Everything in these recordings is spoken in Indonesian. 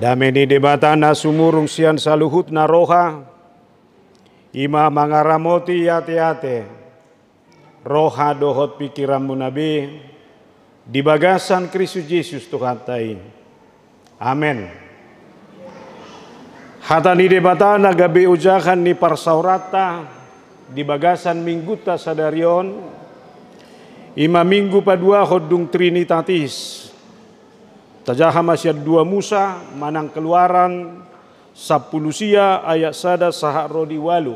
Dameni debatana sumurung sian saluhut naroha, ima mangaramoti yate-yate, roha dohot pikiranmu nabi, di bagasan Kristus Yesus Tuhan tai. Amen. Hatani debatana gabe ujakan ni parsaurata, di bagasan mingguta sadarion, ima minggu padua hodung trinitatis. Tajaha masyad 2 Musa manang keluaran 10 sia ayat sada sahak rodi walu.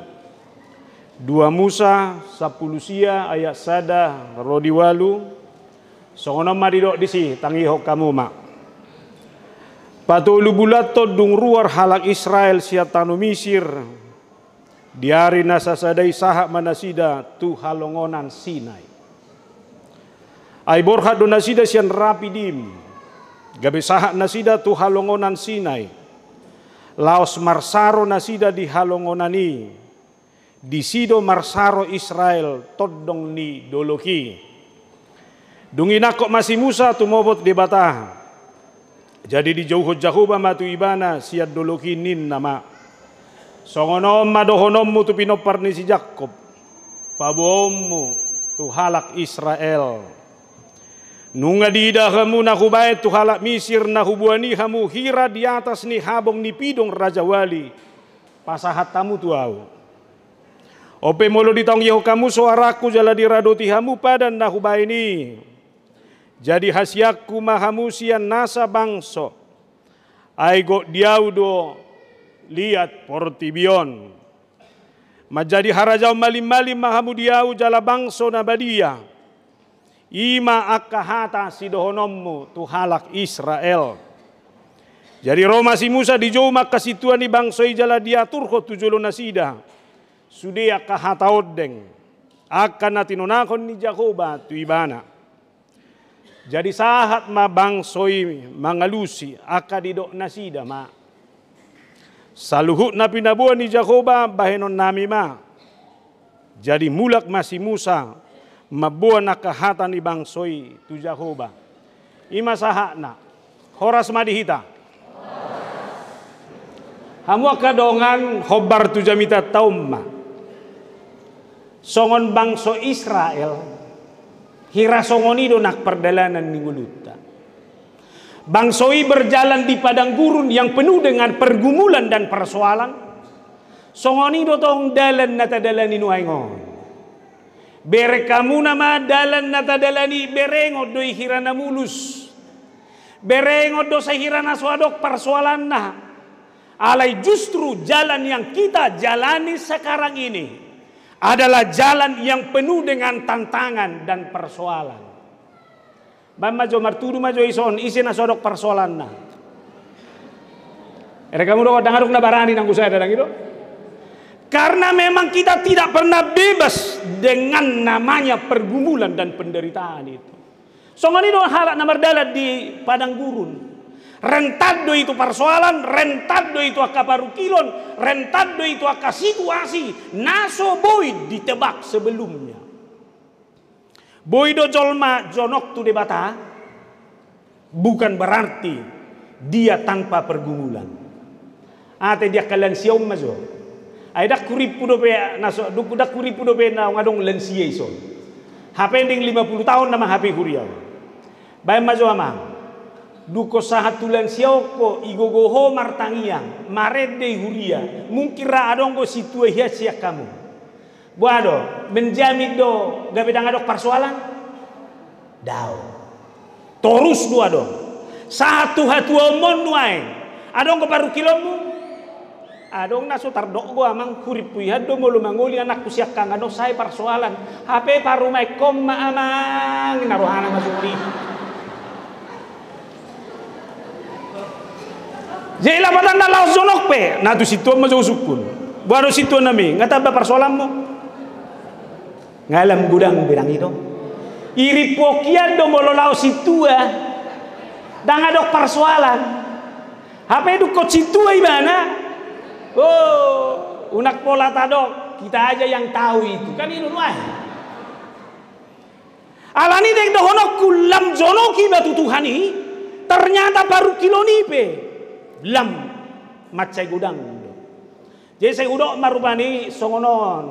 2 Musa 10 sia ayat sada rodi walu. Songono madidok disi tangi hok kamu mak. Patulu bulato dung ruar halak Israel sia tanu Misir. Diari nasa sadai sahak manasida tu halongonan Sinai. Ai borha do nasida sian rapidim. Gabe sahak nasida tu halongonan Sinai. Laos marsaro nasida di halongonani. Di sido marsaro Israel todong ni doloki. Dunginakok masih Musa tumobot di batah. Jadi di jauh jahuba matu ibana siad doloki nin nama. Songonom madohonommu tu pinopar ni si Jakob. Pabommu tu halak Israel. Nunga dida kamu nahubayat tu halak Misir nahubuani kamu hira di atas ni habong ni pidong Raja Wali. Pasahat tamu tuau. Ope molo ditong yeho kamu suaraku jala diradoti kamu pada nahubay ni. Jadi hasyaku mahamu sian nasa bangso. Aigo diaudo liat portibion. Majadi harajau malim-malim mahamu diau jala bangso nabadia. Ima akahata sidohonommu tu halak Israel. Jadi Roma si Musa di jauh maka situan ni bangsoi jala diatur ko tujulo nasida. Sudia kahata odeng. Akan natinonakon ni Jakoba tu ibana. Jadi sahat ma bangsoi mangalusi akadidok nasida ma. Saluhut na pinabuan ni Jakoba bahenon nami ma. Jadi mulak masih Musa. Mabuan nakahatan ni bangsoi tu Jakoba. Ima sahakna. Horas madihita. Hamu akadongan hobar tu jamita taumma. Songon bangso Israel. Hira songonido nak perdalanan ni guluta. Bangsoi berjalan di padang gurun yang penuh dengan pergumulan dan persoalan. Songonido tong dalan natadalan ni nuaingon. Bere kamu nama dalan natadalani berengod doi hirana mulus. Berengod do sa hirana swadok persoalan nah. Alai justru jalan yang kita jalani sekarang ini adalah jalan yang penuh dengan tantangan dan persoalan. Bama jo martudu majo ison isi na swadok persoalan nah. Ere kamu do dangaruk na barani nang usai dadang itu. Karena memang kita tidak pernah bebas dengan namanya pergumulan dan penderitaan itu. Songan itu halak namar dalat di padang gurun. Rentado itu persoalan, rentado itu aka parukilon, rentado itu aka situasi. Naso boy ditebak sebelumnya. Boy do jolma jonok tu debata bukan berarti dia tanpa pergumulan. Ate dia kalian siom mazo. Ay dak kuripu do pe naso dak kuripu do pe na ngadong lansia ison. HP ding 50 tahun nama HP huriau. Bay majo ama. Duko sahatu lansia ko igogoho martangiang, marede huria. Mungkin ra adong go situe hiasia kamu. Buado menjamin do gabe dangadok persoalan. Dao. Torus do adong. Satu hatu omon nuai. Adong ko paru kilomu. Adong naso tardok gua amang kuripu hado mulu manguli anak kusiak kang ano say persoalan HP parumay kom maamang naruhana masuri Jela badan na laos zonok pe na tu situ mo usukun baru situ nami ngataba persoalan mo ngalam gudang bilang itu iri pokian do molo laos situ dangadok persoalan HP du ko situ ibana. Oh, unak pola tadok kita aja yang tahu itu kan ini nuai. Alani dek dohonok kulam jonoki batu Tuhani ternyata baru kilonipe lam macai gudang. Jadi saya udok marupani songonon.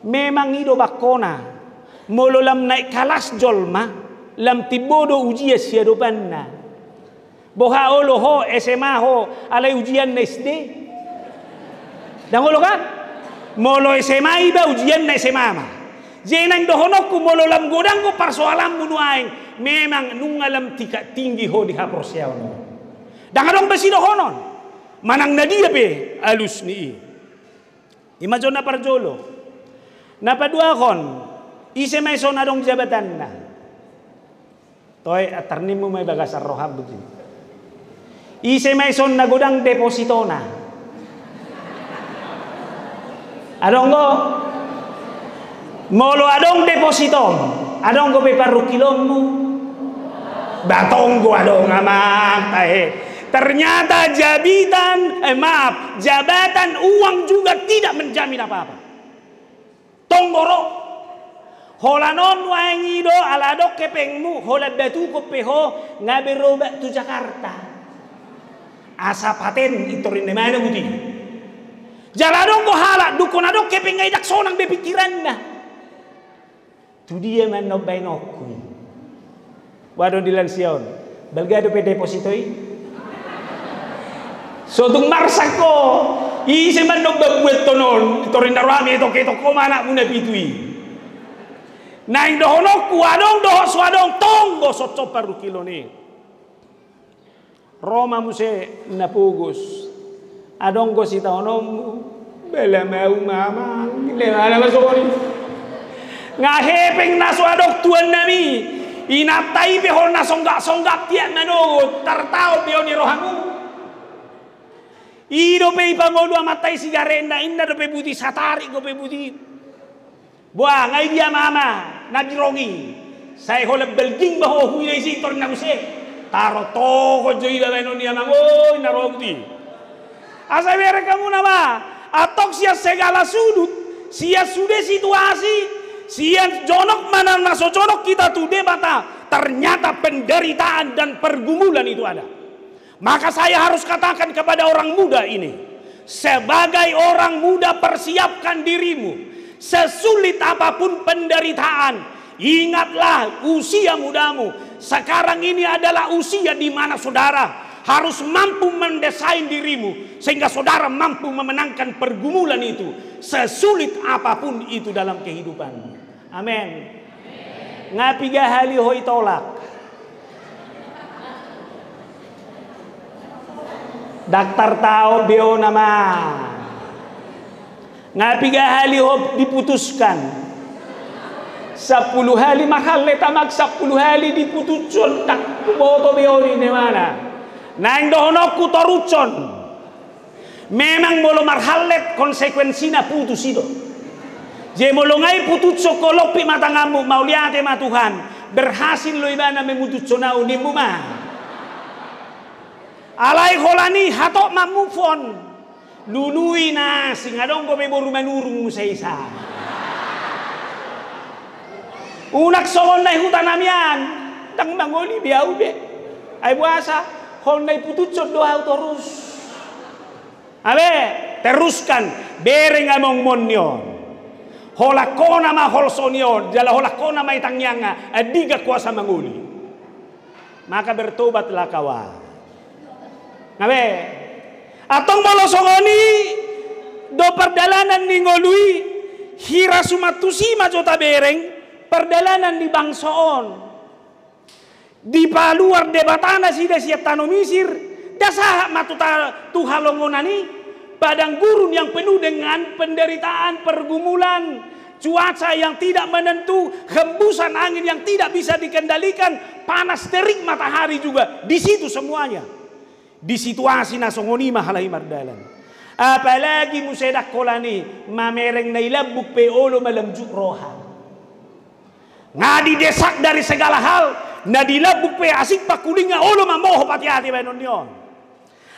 Memang ido bakona. Molo lam naik kalas jolma, lam tibodo ujian siadopanna. Boha olo ho SMA ho alai ujian na SD. Dangolo kan? Molo SMA iba ujian na SMA ma. Jenang dohonok ku molo lam godang ko persoalan munuaing. Memang nungalam tika tinggi ho di haprosyaw no. Dangadong besi dohonon. Manang nadia pe alus ni. Imajon na parjolo. Napadua kon. Ise may son adong jabatan na. Toy atarnim mo may bagasar rohab begini. Ise may son nagodang deposito na. Adong go. Molo adong deposito. Adong go pe parukilon mo. Batong go adong amang tahe. Ternyata jabatan uang juga tidak menjamin apa-apa. Tonggoro. Hola non wangido aladok kepengmu hola batu kopeho ngaberoba tu Jakarta. Asa paten itorin de mana buti. Jaladong ko hala dukon adok kepeng ngaidak sonang bepikiran na. Tu dia man no bainokku. Wado dilan sion. Belgado pe depositoi. Sotung marsako. Ise man no babuet tonon itorin darami to keto ko mana muna pitui. Naing dohonok kuadong doho suadong tonggo sotso paru kilo ni. Roma muse napugus. Adong go si taonom bela mau mama le ala masori. Ngahepeng na suadok tuan nami. Inatai be hol na songgak tiak manogot tartao be ni rohangu. Ido pe ipangodo amatai sigarenda inna do pe buti satari go pe buti. Buah ngai dia mama nabirongi. Saya holep belging baho hui dai sitor na use. Taro to ko joi da beno ni amango na rogdi. Asa bere kamu nama. Atok sia segala sudut, sia sudah situasi, sia jonok mana naso jonok kita tuh debata. Ternyata penderitaan dan pergumulan itu ada. Maka saya harus katakan kepada orang muda ini, sebagai orang muda persiapkan dirimu. Sesulit apapun penderitaan, ingatlah usia mudamu. Sekarang ini adalah usia di mana saudara harus mampu mendesain dirimu sehingga saudara mampu memenangkan pergumulan itu, sesulit apapun itu dalam kehidupanmu. Amin. Ngapiga hali hoi tolak. Daktar tahu beo nama. Ngapiga hali ho diputuskan. 10 hali mahal letamak 10 hali diputuskan tak boto beo ni mana. Naing dohonok ku torucon. Memang molo marhalet konsekuensinya putus itu. Je molo ngai putus sokolopi matangamu mau lihat ma Tuhan. Berhasil lo ibana memutusonau nimbu mah. Alai holani hatok ma move on. Lului na singadong ko may boru manurung sa isa. Unak songon na hutan namian. Tang mangoli biau be. Ay buasa. Hol na ipututson doa terus. Abe teruskan. Bereng among monyon. Holakona ma holsonyon. Jala holakona ma itangyanga. Adiga kuasa manguli. Maka bertobatlah kawan. Abe. Atong molosongoni do perjalanan ningolui hira sumatusi majota bereng perjalanan di bangsoon di paluar debatana sida siap tano misir dasah matuta tuhalongonani padang gurun yang penuh dengan penderitaan pergumulan cuaca yang tidak menentu hembusan angin yang tidak bisa dikendalikan panas terik matahari juga di situ semuanya. Di situasi nasongoni mahalai mardalan. Apalagi musedak kolani mamereng na ilabuk peolo malamjuk roha. Ngadi desak dari segala hal na dilabuk pe asik pakulinga olo mamoho pati-hati benon yon.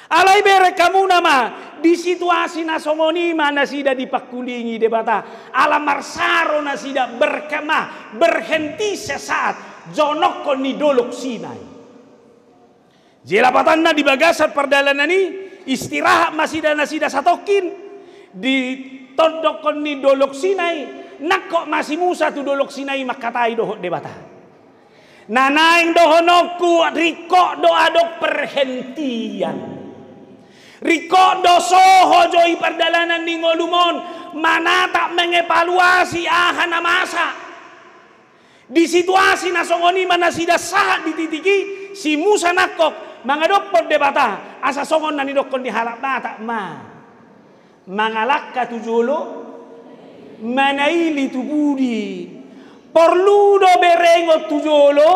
Alai bere kamu nama di situasi nasongoni mana sida dipakulingi debata alam marsaro na sida berkemah berhenti sesaat jonok kon ni dolok Sinai. Jelapatanna di bagasat perdalanan ni istirahat masida satokin di todokon ni dolok Sinai nakko masih Musa tu dolok Sinai makatai dohok debata. Nanaing dohonoku riko doa dok perhentian. Riko do soho joi perdalanan ni ngolumon mana tak mengevaluasi ahana masa. Di situasi nasongoni mana sida sahat dititiki si Musa nakok mangadok debata asa songon nani dokon di halak bata ma mangalakka tujolo manaili tubudi perlu do berengo tujolo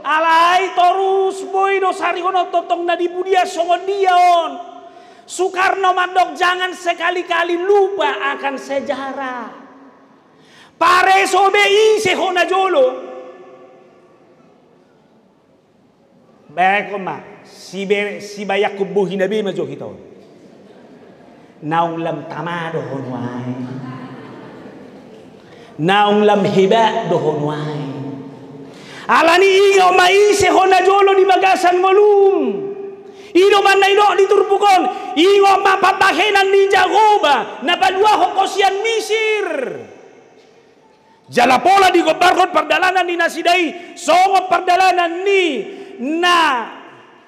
alai torus boy do sari kono totong na di budia songon dion. Soekarno Mandok jangan sekali-kali lupa akan sejarah. Pare sobei sehona jolo. Baik ma si bayak kubuhi nabi majo kita. Naung lam tamado honwai. Naung lam hiba do honwai. Alani ingo mai sehona jolo di bagasan ngolum. Ido man na ido diturbukon ingo mapapahenan ni Jagoba na padua hokosian Misir jala pola di gobarkon perdalanan ni nasidai songo perdalanan ni na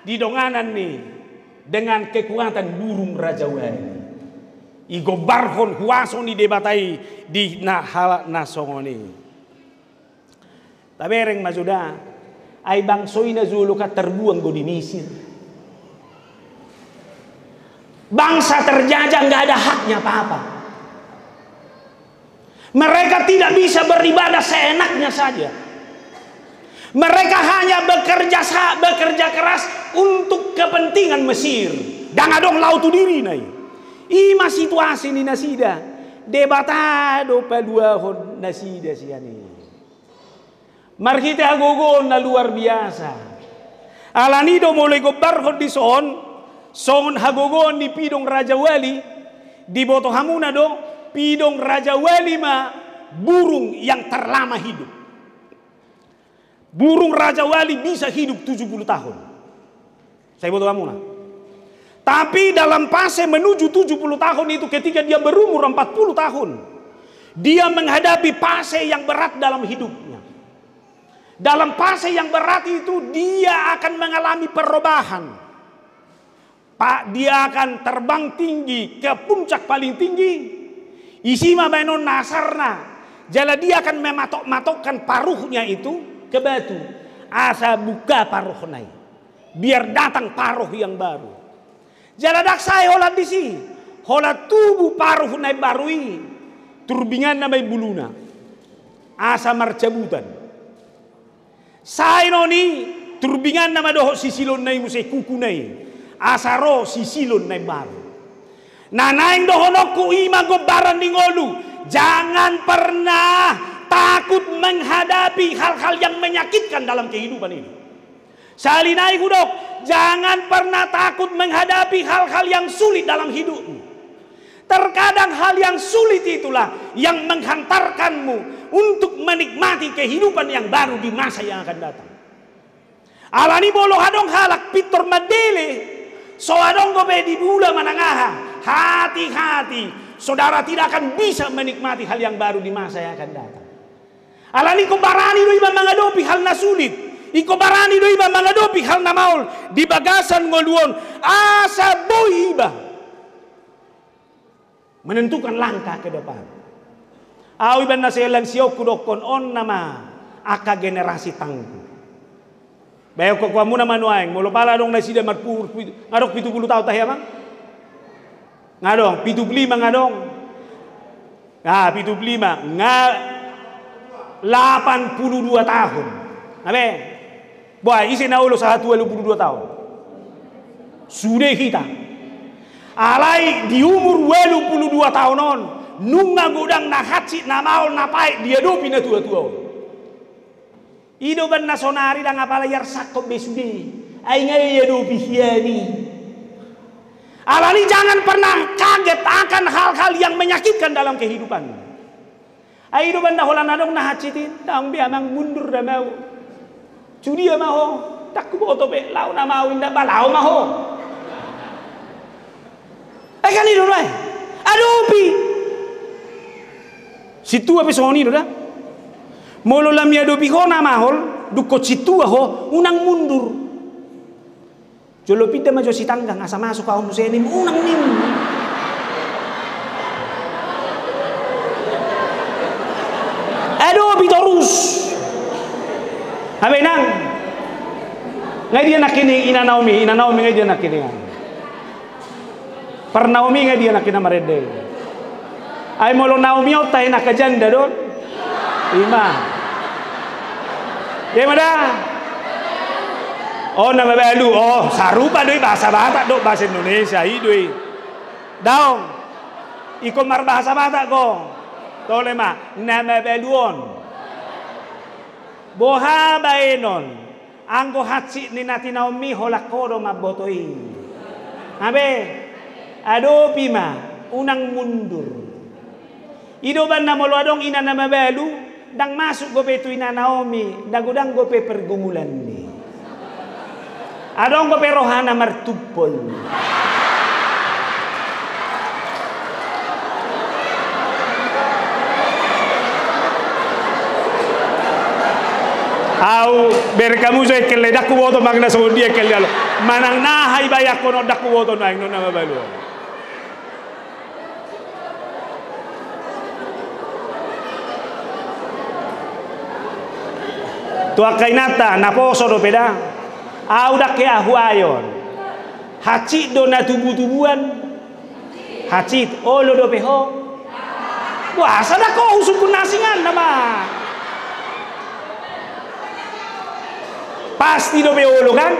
didonganan ni dengan kekuatan burung Raja Wali igobarkon huaso ni debatai di na halak na songo ni tabereng majuda ay bangsoy na Zulu ka terbuang go di Misir. Bangsa terjajah nggak ada haknya apa-apa. Mereka tidak bisa beribadah seenaknya saja. Mereka hanya bekerja keras untuk kepentingan Mesir. Dan adong lautu diri nai. Ima situasi ni nasida. Debatado padua hon nasida siani. Markita agogon na luar biasa. Alanido mulai gobar hon di son. Songon hagogon di pidong Raja Wali di boto hamuna do pidong Raja Wali ma burung yang terlama hidup. Burung Raja Wali bisa hidup 70 tahun. Saya boto hamuna. Tapi dalam fase menuju 70 tahun itu ketika dia berumur 40 tahun dia menghadapi fase yang berat dalam hidupnya. Dalam fase yang berat itu dia akan mengalami perubahan. Dia akan terbang tinggi ke puncak paling tinggi. Isima benon nasarna. Jala dia akan mematok-matokkan paruhnya itu ke batu. Asa buka paruh nai. Biar datang paruh yang baru. Jala daksai holat disi. Holat tubuh paruh nai barui. Turbingan namai buluna. Asa marcabutan. Sainoni turbingan nama doho sisilon nai musai kuku nai. Asaro sisilon na baru. Nanaing dohonoku ima gobaran di ngolu. Jangan pernah takut menghadapi hal-hal yang menyakitkan dalam kehidupan ini. Salinai kudok, jangan pernah takut menghadapi hal-hal yang sulit dalam hidupmu. Terkadang hal yang sulit itulah yang menghantarkanmu untuk menikmati kehidupan yang baru di masa yang akan datang. Alani bolo hadong halak pitor madele. So adong gobe di bula manangaha. Hati-hati. Saudara tidak akan bisa menikmati hal yang baru di masa yang akan datang. Alani ko barani do iba mangadopi hal na sulit. Iko barani do iba mangadopi hal na maul. Di bagasan ngoluon. Asa boy iba. Menentukan langkah ke depan. Awi ban naselang siok kudokon on nama. Aka generasi tangguh. Bayo ko kwa muna manuaing molo pala dong nasida marpur ngadok 70 tahun tah ya mang ngadong 75 ngadong nah 75 82 tahun abe boy isi na ulo sa 82 tahun sudah kita alai di umur 82 tahun on nunga gudang na hatsi na maul na pai dia dopi na tua-tua Ido ban nasonari dan apala yar sakop besude. Ay ngay yado bihiani. Alani jangan pernah kaget akan hal-hal yang menyakitkan dalam kehidupan. Ay ido ban naholan nadong nahacitin. Taong biamang mundur na mau. Cudi mau. tak ku boto pe lau na mau inda balau maho. Kan itu dah. Aduh pi. Situ apa soni dah. Molo lam ya do pi ho na mahol, duko situ ho unang mundur. Jolo pita majo si tanggang asa masuk ka museni unang nim. Aduh pi terus. Habe nang. Ngai dia nak kini ina Naomi ngai dia nak kini. Per Naomi ngai dia nak kina marede. Ai molo Naomi otai nak janda don. Ima. Dia mana? Oh nama balu. Oh sarupa doi bahasa Batak dok bahasa Indonesia idoi. Daong. Iko mar bahasa Batak ko. Tole ma nama baluon. Boha baenon. Anggo hatsi ni nati Naomi holakodo mabotoi. Abe. Ado pima unang mundur. Ido ban na molo adong ina nama balu dang masuk gope tu ina Naomi dagudang gope pergumulan ni. Adong gope rohana martupol. Au berkamu saya kelle daku woto magna so dia kelle alo manang nahai bayak kono daku woto nang no nama balu. Tua kainata naposo do peda au dak ke ahuayon haci do na tubuh-tubuhan hacit olo do peho wah sada ko usuk nasingan nama pasti do peolo kan.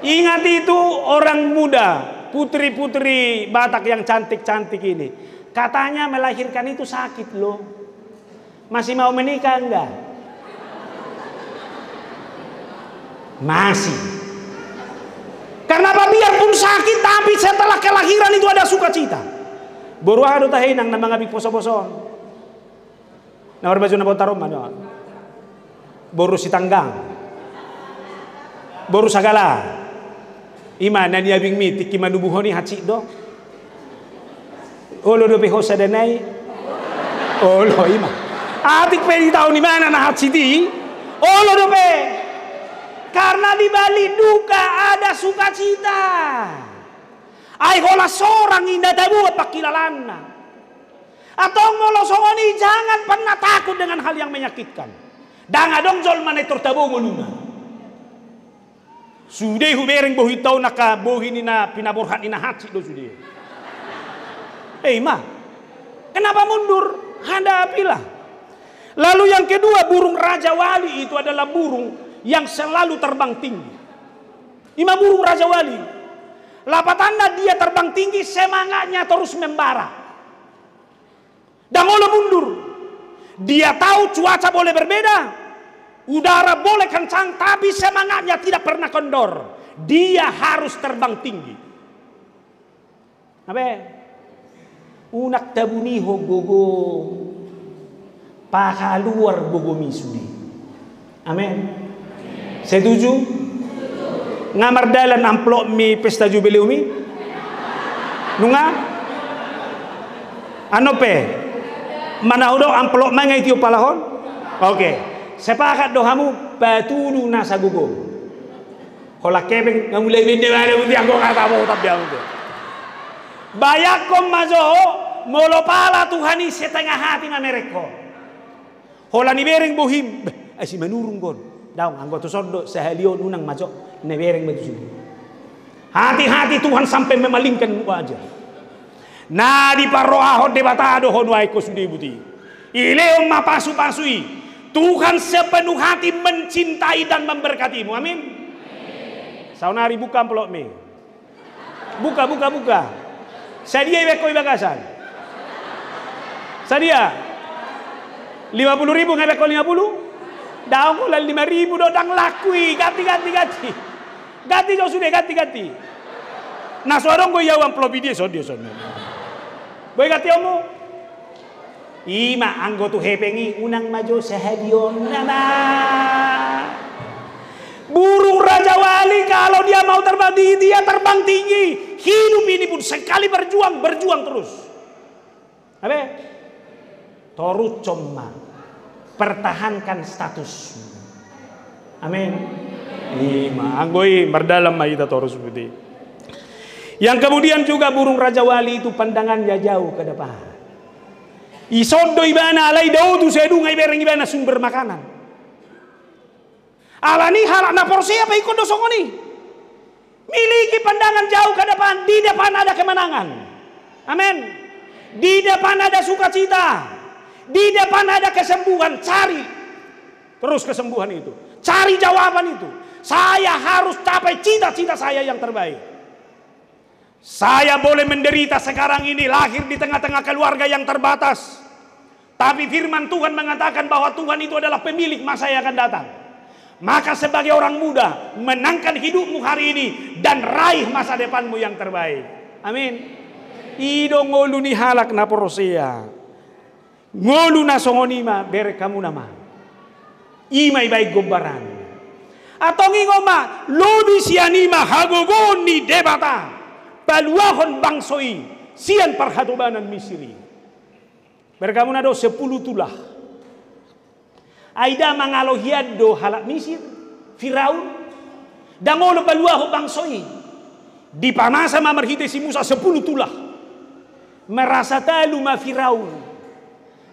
Ingat itu orang muda putri-putri Batak yang cantik-cantik ini katanya melahirkan itu sakit loh. Masih mau menikah enggak? Masih. Karena apa? Biarpun sakit tapi setelah kelahiran itu ada sukacita. Boruah do tahinang na mga poso-poson. Na orba na botarom ano. Boru si tanggang. Boru sagala. Ima na niabing mi tiki manubuhoni haci do. Olo do peho sa danay. Olo ima. Atik pe tahu ni mana na haci di. Olo do pe. Karena di balik duka ada sukacita. Ai hola sorang indah tabuat pakilalana. Atau ngolo songoni jangan pernah takut dengan hal yang menyakitkan. Danga dong jol manai tertabu ngoluna. Sudah hubereng bohi tau naka bohi nina pinaborhat ina haci do sudah. Ma, kenapa mundur? Hadapilah. Lalu yang kedua burung Raja Wali itu adalah burung yang selalu terbang tinggi. Ima burung Raja Wali. Lapatanda dia terbang tinggi semangatnya terus membara. Dan mulai mundur. Dia tahu cuaca boleh berbeda. Udara boleh kencang tapi semangatnya tidak pernah kendor. Dia harus terbang tinggi. Apa? Unak tabuniho gogo. Pakaluar gogo misudi. Amin. Setuju? Ngamar dalan amplop mi pesta jubileu mi? Nunga? Ano pe? Mana udo amplop mangai tiu palahon? Oke. Sepakat do hamu patulu nasa gugo. Kola kebeng ngamulai binde bare uti anggo kata mo tapi anggo. Bayakom mazo molo pala Tuhani setengah hati na mereko. Hola ni bereng bohim. Asi menurung gon. Daung anggota sondo sehalion unang majok nebereng begitu. Hati-hati Tuhan sampai memalingkan wajah. Nah di paroahon debatado honwai ko sudi buti. Ileom mapasu-pasui. Tuhan sepenuh hati mencintai dan memberkatimu. Amin. Saunari buka amplop me. Buka. Sadia ibeko ibagasan. Sadia 50.000 ngabeko 50. Daung ko lang 5,000 do dang lakui ganti. Ganti jo sudah ganti. Nah sorong go yaw amplop dia so. Boy ganti omo. Ima anggo tu hepengi unang majo sehadion nama. Burung dia mau terbang, dia terbang tinggi. Hidup ini pun sekali berjuang terus. Apa? Torut coma. Pertahankan status. Amin. 5. Anggoi berdalam kita terus seperti. Yang kemudian juga burung Raja Wali itu pandangannya jauh ke depan. Isondo ibana alai daudu sedungai bereng ibana sumber makanan. Alani halak na porsi apa ikut dosongoni. Miliki pandangan jauh ke depan. Di depan ada kemenangan. Amin. Di depan ada sukacita. Di depan ada kesembuhan. Cari terus kesembuhan itu. Cari jawaban itu. Saya harus capai cita-cita saya yang terbaik. Saya boleh menderita sekarang ini, lahir di tengah-tengah keluarga yang terbatas. Tapi firman Tuhan mengatakan bahwa Tuhan itu adalah pemilik masa yang akan datang. Maka sebagai orang muda, menangkan hidupmu hari ini dan raih masa depanmu yang terbaik. Amin. Ido ngolu ni halak na porosia. Ngolu na songonima bere kamu nama. Imay baik gobaran. Atau ngingoma lodi sianima hagogoni debata. Baluahon bangsoi sian parhatobanan misiri. Bere kamu nado 10 tulah. Aida mangalohiado halak Misir, Firaun, dangolo baluaho bangsoi. Di panasa mamarhite si Musa 10 tulah. Merasa talu ma Firaun.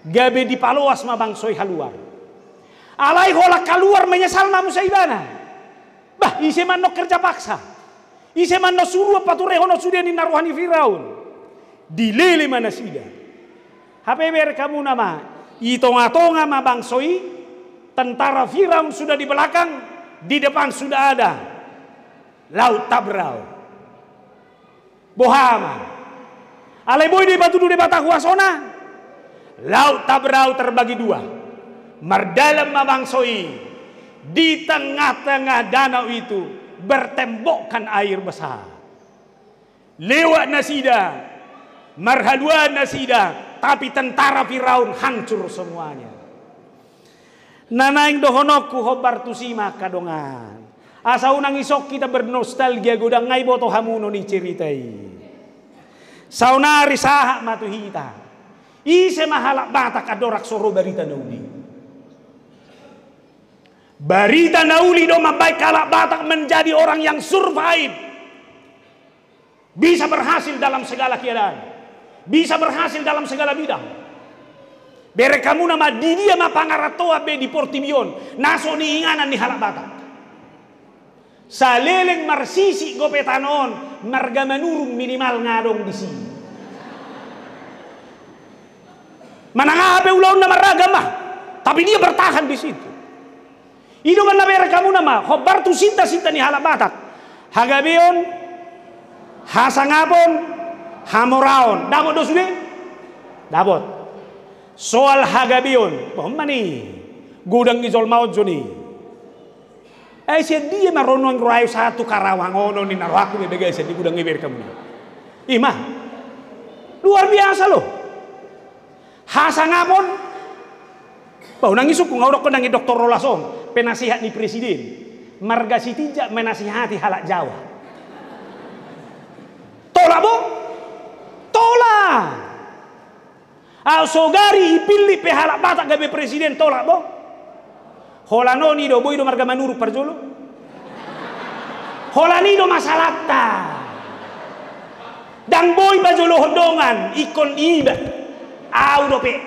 Gabe di paloas ma bangsoi haluar. Alai hola keluar menyesal ma Musa ibana. Bah, ise manok kerja paksa. Ise manok suruh pature hono sudah ni naruhani Firaun. Dilele mana sida. Hape ber kamu nama. Itonga-tonga ma bangsoi. Tentara Firaun sudah di belakang, di depan sudah ada Laut Tabrau. Bohama. Alai boy di batu di batahuasona. Laut Tabrau terbagi 2. Mardalam mabangsoi. Di tengah-tengah danau itu bertembokkan air besar. Lewat nasida, marhaluan nasida, tapi tentara Firaun hancur semuanya. Nanaing dohonokku hobar tusima kadongan. Asa unang isok kita bernostalgia godang ngai boto hamuno ni ceritai. Saunari sahak matuhita. Ise mahalak batak adorak soro barita nauli. Barita nauli do mabai kalak batak menjadi orang yang survive. Bisa berhasil dalam segala keadaan. Bisa berhasil dalam segala bidang. Bere kamu nama di dia ma pangaratoa be di Portimion. Naso ni inganan ni halak batak. Saleleng marsisi gopetanon. Marga manurung minimal ngadong di sini. Manangabe ulaw na maragama. Tapi dia bertahan di situ. Ido man na bere kamu nama. Hobar tu sinta-sinta ni halak batak. Hagabion. Hasangapon. Hamoraon. Dabot dosube? Dabot. Soal hagabion, pahmani, gudang izol maut joni. Siya dia marunong rayo satu Karawangono ni naraku bebegay sa di gudang iber kamu. Ima, luar biasa loh. Hasangapon, nang isuk kung awak ko nang Dr. Rolasong, penasihat ni Presiden. Marga si Tijak menasihati halak Jawa. Tolak bo? Tolak. Sogari ipilih pehalak batak gabe presiden tolak bo. Holanoni do boy do marga manuru parjolo. Holani do masalahta. Dan boy bajolo hodongan ikon iba. Au do pe.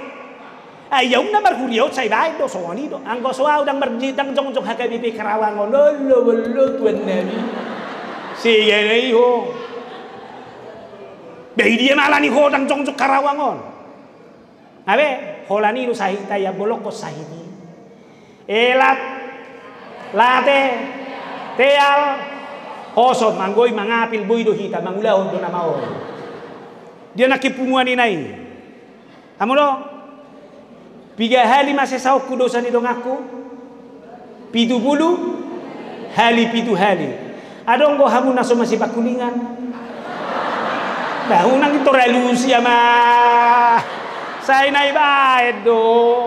Ayaw na marhuriyaw say bahay do soni do. Ang gosoaw dang marjitang jong-jong hakabibi Karawangon. Lolo tuan nabi. Sige na iho. Bayi dia malani ho dang jong-jong Karawangon. Abe, holani lu sahita ya bolok ko sahiti. Elat, late, teal, hosot manggoy mangapil boy do hita mangulahon do na mao. Dia nakipunguan ni nai. Amulo, 3 hali masesaw ko dosa ni dong aku. 70 hali 7 hali. Adong go hamun na masih pakulingan. Bahunang ito relusya mah. Saya naik baik do.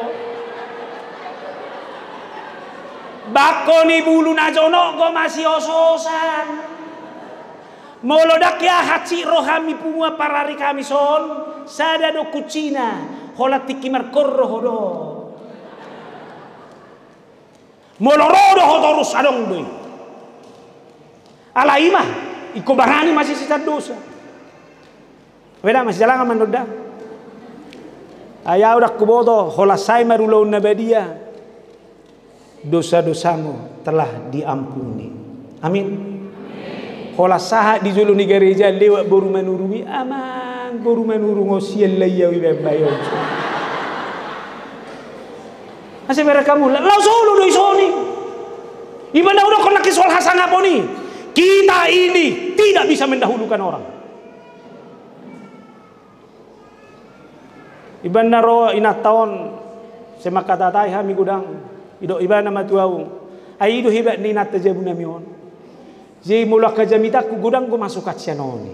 Bako ni bulu na jono go masih ososan. Molodak ya haci rohami pumua parari kami sol. Sada do kucina. Hola tiki markorro hodo. Molorodo hotorus adong doi. Ala ima. Iko barani masih sisa dosa. Weda masih jalan manoda. Ayah udah kubodo. Hola say marulaun nabadia. Dosa-dosamu telah diampuni. Amin. Hola saha di julu ni gereja lewat boru manurumi aman boru manurungo sial layawi bebayo. Asal mereka mula lau solo doi soni. Ibadah udah kena kiswal hasan apa nih? Kita ini tidak bisa mendahulukan orang. Ibadah roh inat tahun semakatatai hami gudang. Ido ibadah matuau. Aido hebat ni nat tajabuna mion. Jadi mula kajamita ku gudang ku masuk kat sianoni.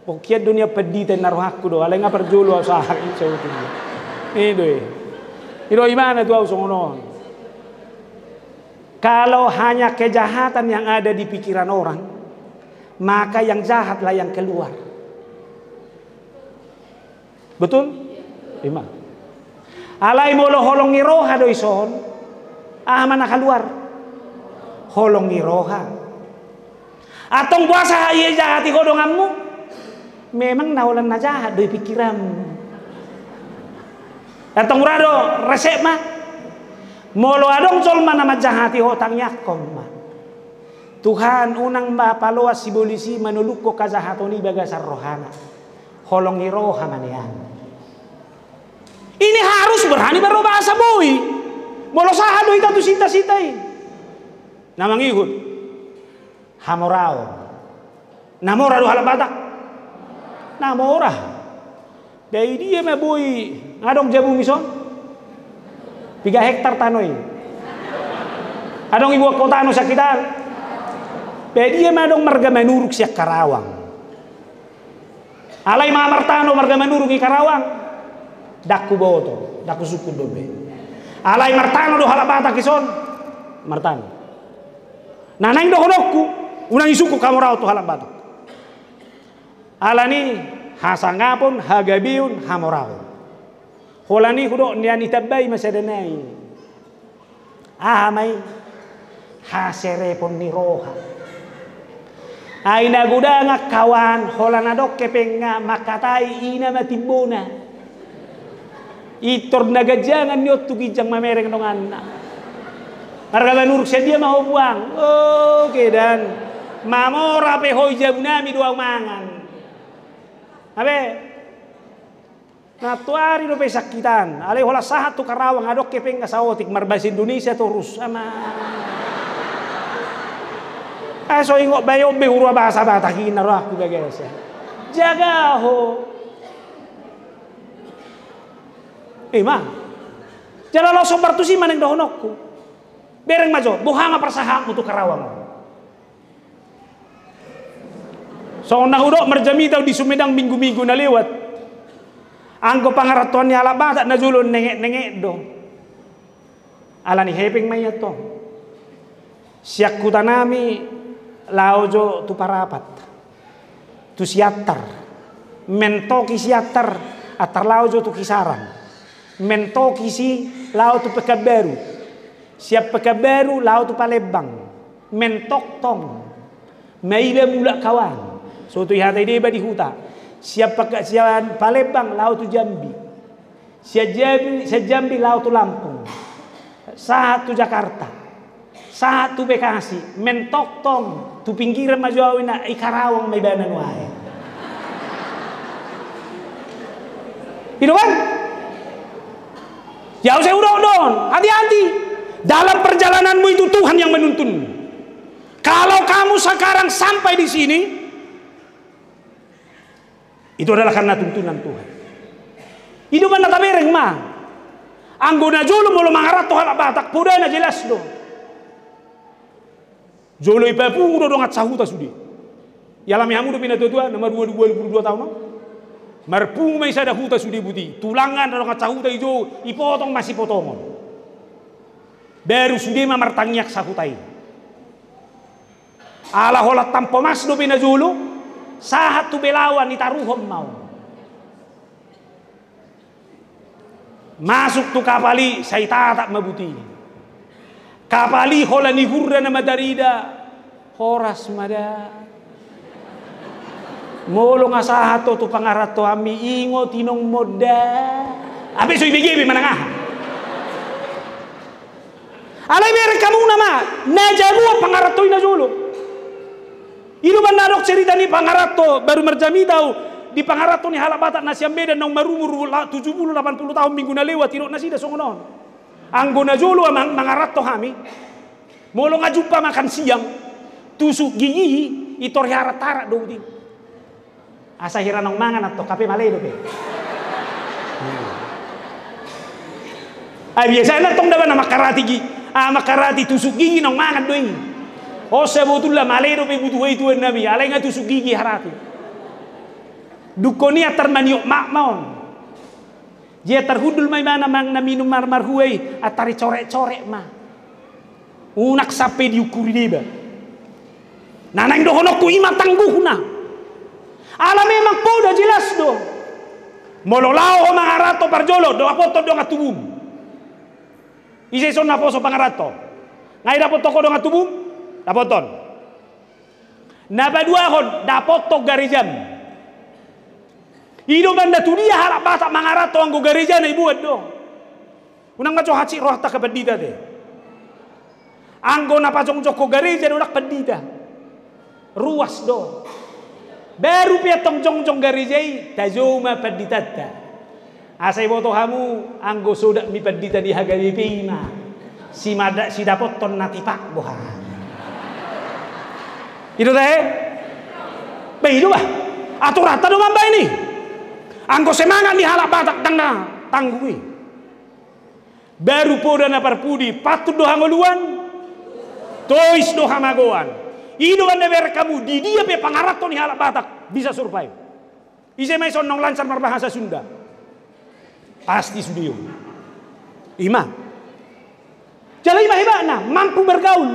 Pokoknya dunia pedih dan naruh aku do. Alai ngapar julu usaha itu. Itu gimana tuh songonon. Kalau hanya kejahatan yang ada di pikiran orang, maka yang jahatlah yang keluar. Betul? Lima. Alai molo holongi roha do ison. Mana keluar? Holongi roha. Atong puasa iya jahati hodonganmu memang naulan na jahat dari pikiranmu. Atong rado resep mah molo adong colma nama jahati hotang yakom mah. Tuhan unang mapaloa si bolisi manuluko kajahatoni bagasar rohana. Holongi roha manian. Ini harus berani berobasa boy. Molo sahado itatu sita-sitai. Namang ihud. Hamorao. Namora do halabatak. Namora. Dari dia mah boy ngadong jabu mison. 3 hektar tanoi. Adong ibu kota anu sakitar. Dari dia mah dong marga manuruk siak Karawang. Alai mamar tano marga manuruk i Karawang. Daku boto, daku suku dobe. Alai martano do halabatak ison. Martano. Nanang do honokku. Unang isuku kamu raut tuh halam batu. Alani hasangapun hagabiun hamorau. Holani hudo niani tabai masadanai. Ahamai haserepon ni roha. Aina gudanga kawan holana dok kepenga makatai ina matimbona. Itor nagajangan nyot tu kijang mamereng dong anak. Harga manuruk dia mau buang. Oke dan mamora pe hoy jabunami dua mangan. Abe. Natuari do pe sakitan. Ale hola sahat tu Karawang adok kepeng kasaotik marbas Indonesia terus sama. So ingok bayo be urua bahasa Batak ina roh aku gagas. Jaga ho. Ma. Jala lo sobar tu si maneng dohonokku. Bereng majo, buhanga persahak tu Karawang. So nahudo merjamita di Sumedang minggu-minggu na lewat. Anggo pangaratuan ni ala bata na julon nengek-nengek do. Ala ni hepeng mayat to. Siak kutanami laujo tu parapat. Tu siatar. Mentoki siatar atar laujo tu kisaran. Mentoki si lau tu pekabaru. Siap pekabaru lau tu Palembang. Mentok tong. Maila mula kawan. So tu ihata deba di huta. Siap Palembang lau tu Jambi. Siap Jambi lau tu Lampung. Saat tu Jakarta. Saat tu Bekasi. Mentok tong tu pinggiran majuawin na Karawang may banan wae. Itu kan? Jauh saya udah don. Hati-hati. Dalam perjalananmu itu Tuhan yang menuntunmu. Kalau kamu sekarang sampai di sini, itu adalah karena tuntunan Tuhan. Itu mana tabereng mah. Anggona jolo molo mangarat Tuhan batak pudana jelas do. Jolo ipapu udah dongat sahuta sudi. Yalam yamu do pina tua nomor 22 tahun no. Marpung may sada huta sudi buti. Tulangan dongat sahuta ijo ipotong masih potongon. Baru sudi mamartangyak sahutai. Ala holat tampo mas do pina jolo. Sahat tu belawan itaruhom mau. Masuk tu kapali saya tatak mabuti. Kapali hola ni hurra na madarida. Horas mada. Molo nga sahat tu pangarat to ami ingo tinong moda. Abe so ibigay manangah. Alay mere kamu nama najalu pangarat to inajulo. Ino man narok cerita ni pangarat to baru merjami tahu. Di pangarato ni halak batak nasi ambeda nang marumur 70-80 tahun minggu na lewat tinok nasi da songonon. Anggo na jolo mangarato kami. Molo nga jumpa makan siang tusuk gigi itor harat tarak do ti. Asa hira nang mangan atau kape malay do pe. Ay biasa na tong daban na makarati gi. Makarati tusuk gigi nang mangan do. O sebetulnya malay do pe butuh itu nabi. Alay nga tusuk gigi harati. Dukonia termaniuk makmaon. Dia terhudul may mana mang naminum marmar huay atari corek-corek ma. Unak sampai diukuri deba. Nanang dohonokku ima tangguhna. Ala memang poda jelas do. Mololao mangarato parjolo do apoto do ngatubum. Ise son na poso pangarato. Ngai dapoto ko do ngatubum? Dapoton. Nabadua hon dapoto garijam. Ido banda tu dia harap batak mangarato anggo gereja na ibuat do. Unang maco haci roh tak kepedita de. Anggo na pacong joko gereja unak pedita. Ruas do. Baru piatong jong gereja tajoma pedita ta. Asai boto hamu anggo sodak mi pedita di hagari pima. Si dapot ton natipak boha. Itu teh. Begitu bah. Atur rata do mamba ini. Anggo semangat di halak batak tanggui. Baru poda na parpudi patut doha ngoluan. Tois doha magoan. Ido anda ber kamu di dia pe pangarato ni halak batak bisa survive. Ise mai son nong lancar berbahasa Sunda. Pasti sudio. Ima. Jala ima hebana mampu bergaul.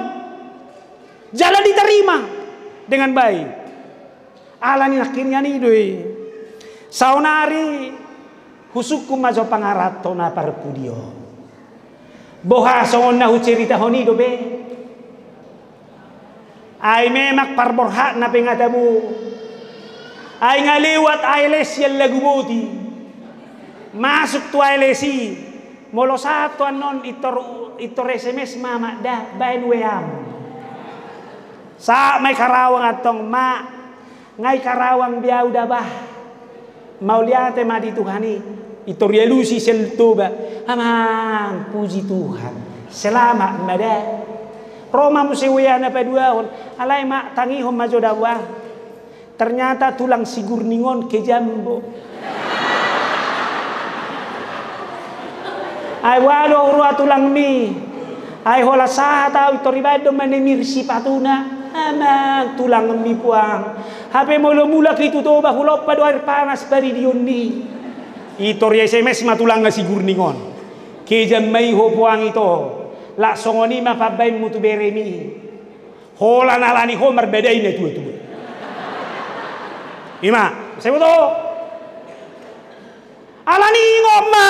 Jala diterima dengan baik. Alani akhirnya nih doi. Saunari husuku majo pangarato na parpudio. Boha songon na cerita honi do be. Ay memak parborha na pengadamu. Ay ngalewat ay les yang lagu boti. Masuk tu ay lesi. Molo satu anon itor SMS mama dah bain weam. Sa may karawang atong ma ngai karawang biau dah bah. Mauliate madi Tuhani itorielusi seltoba amang puji Tuhan selamat mada Roma musewiyana paduahon alai mak tangihom majo dawah ternyata tulang sigur ningon ke jambo ay walo urua tulang mi ay hola sata itoribado manemir si patuna amang tulang mi puang HP mula-mula kitu to bah hulop padu air panas bari diundi itor SMS matulang nga sigur ningon kejam mai ho puang ito la songoni ma pabay mutu beremi hola nalani ho marbedai ne tu ima sebuto alani ngoma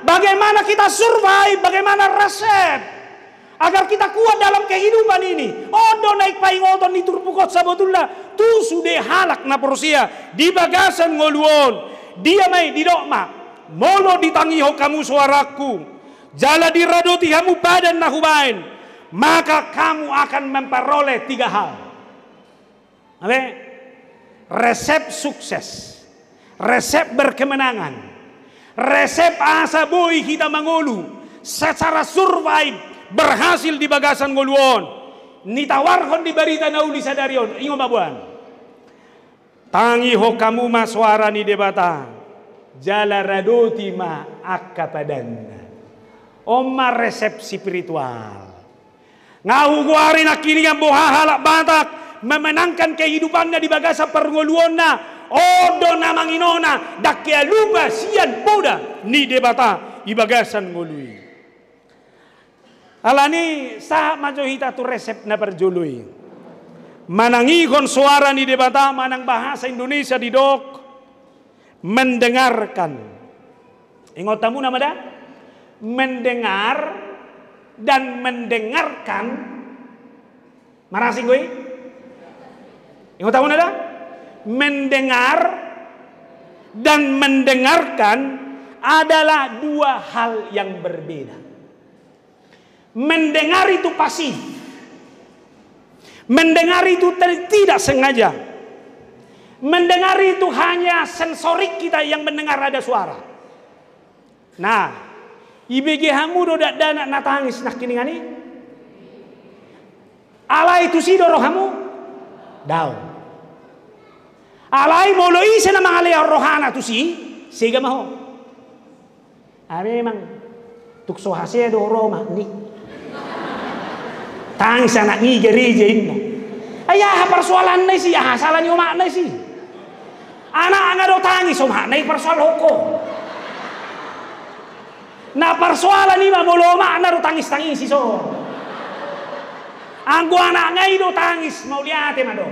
bagaimana kita survive bagaimana resep agar kita kuat dalam kehidupan ini. Odo naik paingoton di turpukot sabotullah. Tu sudah halak na Persia di bagasan ngoluon. Dia mai di dokma. Molo ditangiho kamu suaraku. Jala diradoti kamu badan nahubain. Maka kamu akan memperoleh 3 hal. Oke? Resep sukses. Resep berkemenangan. Resep asa boy kita mangolu. Secara survive. Berhasil di bagasan ngoluon nitawarhon di barita nauli sadarion ingo mabuan tangi ho kamu ma suara ni debata jala radoti ma akapadanna omma resep spiritual ngahu guari nakini yang boha halak batak memenangkan kehidupannya di bagasan perngoluonna odo namang inona dakia lupa sian poda ni debata di bagasan ngolui alani sah majo hita tu resep na perjului. manangigon suara ni debata manang bahasa Indonesia di dok mendengarkan. Ingat tamu nama dah? Mendengar dan mendengarkan marasing gue. Ingat tamu nada? Mendengar dan mendengarkan adalah dua hal yang berbeda. Mendengar itu pasif. Mendengar itu tidak sengaja. Mendengar itu hanya sensorik kita yang mendengar ada suara. Nah, IBG hamu do dak dana natangis nak kini ngani. Alai itu si doro hamu dau. Alai moloi sena mangalea rohana tu si sega maho. Memang tuk sohase do Roma ni. Tangis anak ni gereja ini. Ayah persoalan ni si salah ni umak ni si. Anak do tangis umak ni persoalan hukum. Na persoalan ni molo umak do tangis si so. Anggo anak ngai do tangis mau lihat mado.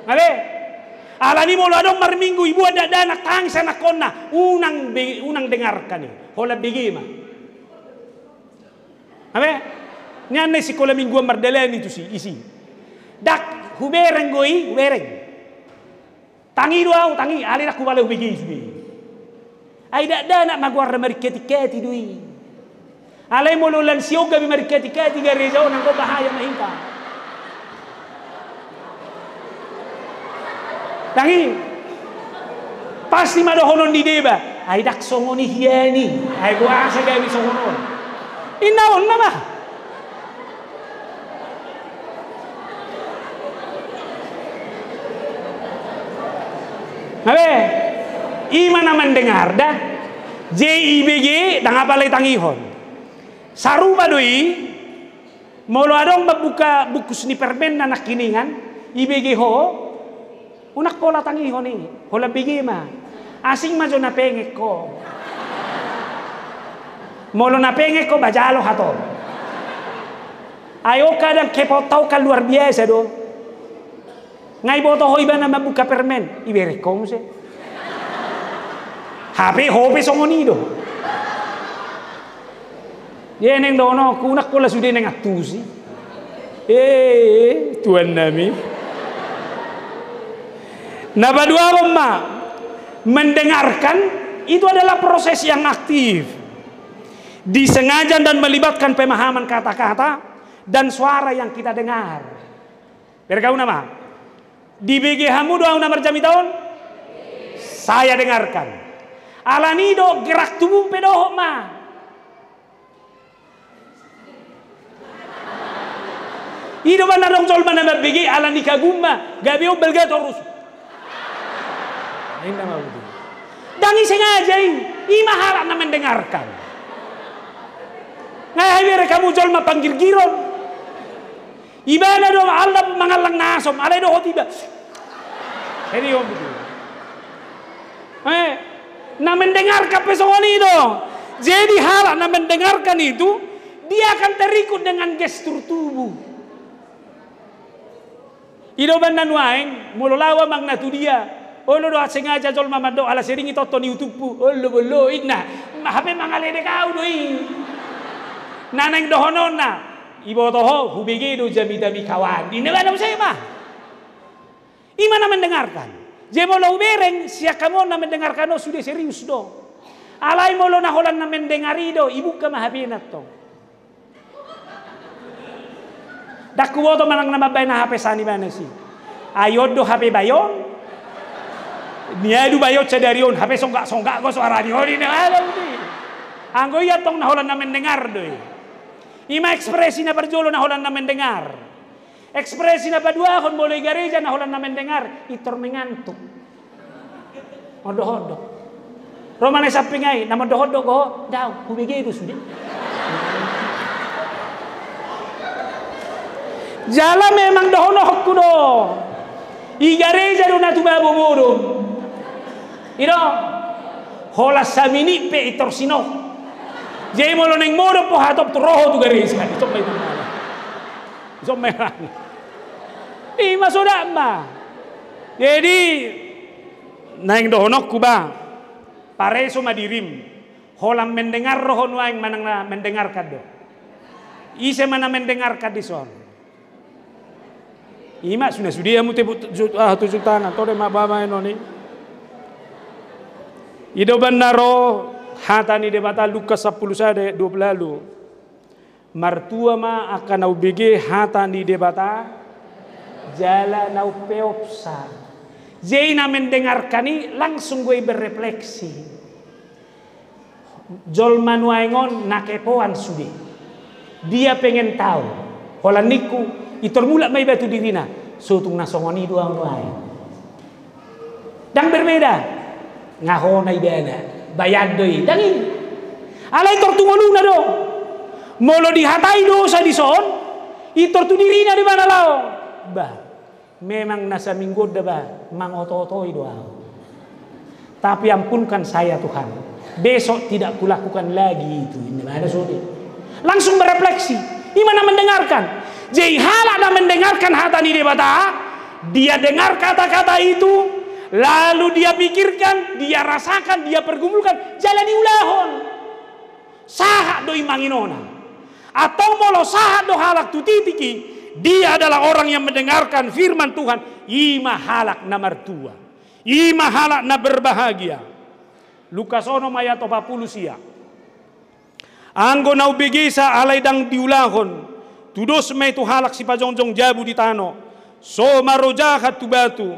Ngabe? Ala ni molo adong marminggu ibu ada anak tangis anak konna unang dengarkan ni. Hola bigima. Ngabe? Nyanai si kola mingguan mardelen itu si isi. Dak hubereng goi hubereng. Tangi doa tangi ali nak kubale hubegi subi. Ai dak da nak maguar mariketi-keti dui. Alai mololan sioga bi mariketi-keti gareja nang ko bahaya mahingka. Tangi. Pasti madohonon di deba. Ai dak songoni hiani. Ai gua asa gawe songonon. Inaon na ba? Habe, imana mendengar dah JIBG dan apa lagi tangihon. Sarupa doi, molo adong membuka buku seni permen anak kiningan, IBG ho, unak pola tangihon ni, pola BG mah, asing majo na pengek ko, molo na pengek ko bajalo haton. Ayo kadang kepotau kan luar biasa do. Ngai boto hoi bana mabuka permen iberekom se HP hope songonido yeneng dono kunak kola sudah neng atusi tuan nami napa dua ma mendengarkan itu adalah proses yang aktif disengaja dan melibatkan pemahaman kata-kata dan suara yang kita dengar berkau nama di BG hamu doa una marjami tahun saya dengarkan alanido gerak tubuh pedoh ma ido mana dong jol mana BG alani kagumma gabio belga terus ini nama begitu dangi sengaja ima harap na mendengarkan ngai biar kamu jol ma panggil giron ibadah dong Allah mengalang nasom ada do tiba ini om betul na mendengarkan pesongan itu jadi hal na mendengarkan itu dia akan terikut dengan gestur tubuh idoban nan waeng mulu lawa magna tu dia olo do sengaja jol mamado ala seringi toto ni YouTube olo bolo idna hape mangalede kau doi naneng dohonon na ibu toho hubegi do jami-jami kawan. Ini mana saya mah? Imana mendengarkan. Jemolo bereng siak kamu na mendengarkan sudah serius do. Alai molo na holan na mendengari do ibu ka mahabinat to. Dak kuwo to manang na mabay na HP sani mana si. Ayod do HP bayon. Niadu bayot sa darion HP songgak ko suara di hori na alam di. Anggo iya tong na holan na mendengar do. Ima ekspresi na berjolo na holan na mendengar. Ekspresi na badua kon boleh gereja na holan na mendengar itor mengantuk. Hodo-hodo. Romane sapingay na hodo-hodo ko daw hubigi itu sudah. Jala memang dohono hokku do. I gereja do na tubabo bodo. Iro hola samini pe itor sinok. Jadi molo neng moro po hatop tu roho tu garis kan. Isok may mana. Isok may mana. Maksudnya mah. Jadi naing dohonok kuba pareso madirim holam mendengar rohon waing manang mendengarkan do. Ise mana mendengarkan di son. Ima sudah amu tujuh tangan tode ma baba enoni. Ido bandaro hatani debata Lukas 10 sade 12 lalu. Martua ma akan au bege hatani debata jala nau peopsa. Zaina mendengarkan ini langsung gue berrefleksi. Jol manuaingon nakepoan sudi. Dia pengen tahu. Holan niku itor mula mai batu dirina. Sutung nasongoni dua muai. Dan berbeda. Ngahona ibana. Bayadoi. Dan ini. Alai itor tungoluna do. Molo dihatai dosa di son. Itor tu dirina di mana lao. Bah. Memang nasa minggu dah mangoto-otoi doa. Tapi ampunkan saya Tuhan. Besok tidak kulakukan lagi itu. Ini ada sudah. Langsung berefleksi. Gimana mendengarkan? Jadi halak dan mendengarkan hatani debata. Dia dengar kata-kata itu. Lalu dia pikirkan. Dia rasakan. Dia pergumulkan. Jalani ulahon. Sahat doi manginona. Atau molo sahat do halak tu titiki. Dia adalah orang yang mendengarkan firman Tuhan. Ima halak na mertua. Ima halak na berbahagia. Lukas ono mayat 40 sia. Anggo nau begisa alai dang diulahon. Tudos me tu halak si pajongjong jabu di tano. So marojahat tu batu.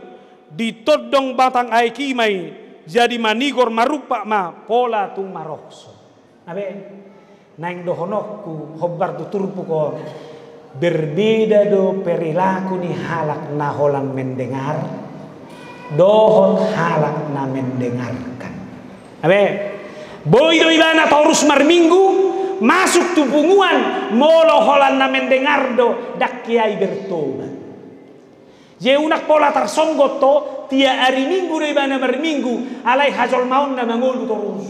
Ditodong batang aikimai. Jadi manigor marupa ma pola tu marokso. Abe naing dohonokku hobbar tu turpu ko. Berbeda do perilaku ni halak na holang mendengar. Dohon halak na mendengarkan. Abe, boy do ibana taurus marminggu masuk tupunguan molo holan na mendengar do dak kiai bertobat. Je unak pola tarsonggot to tia hari minggu do ibana marminggu alai hajol maun na mangolu terus.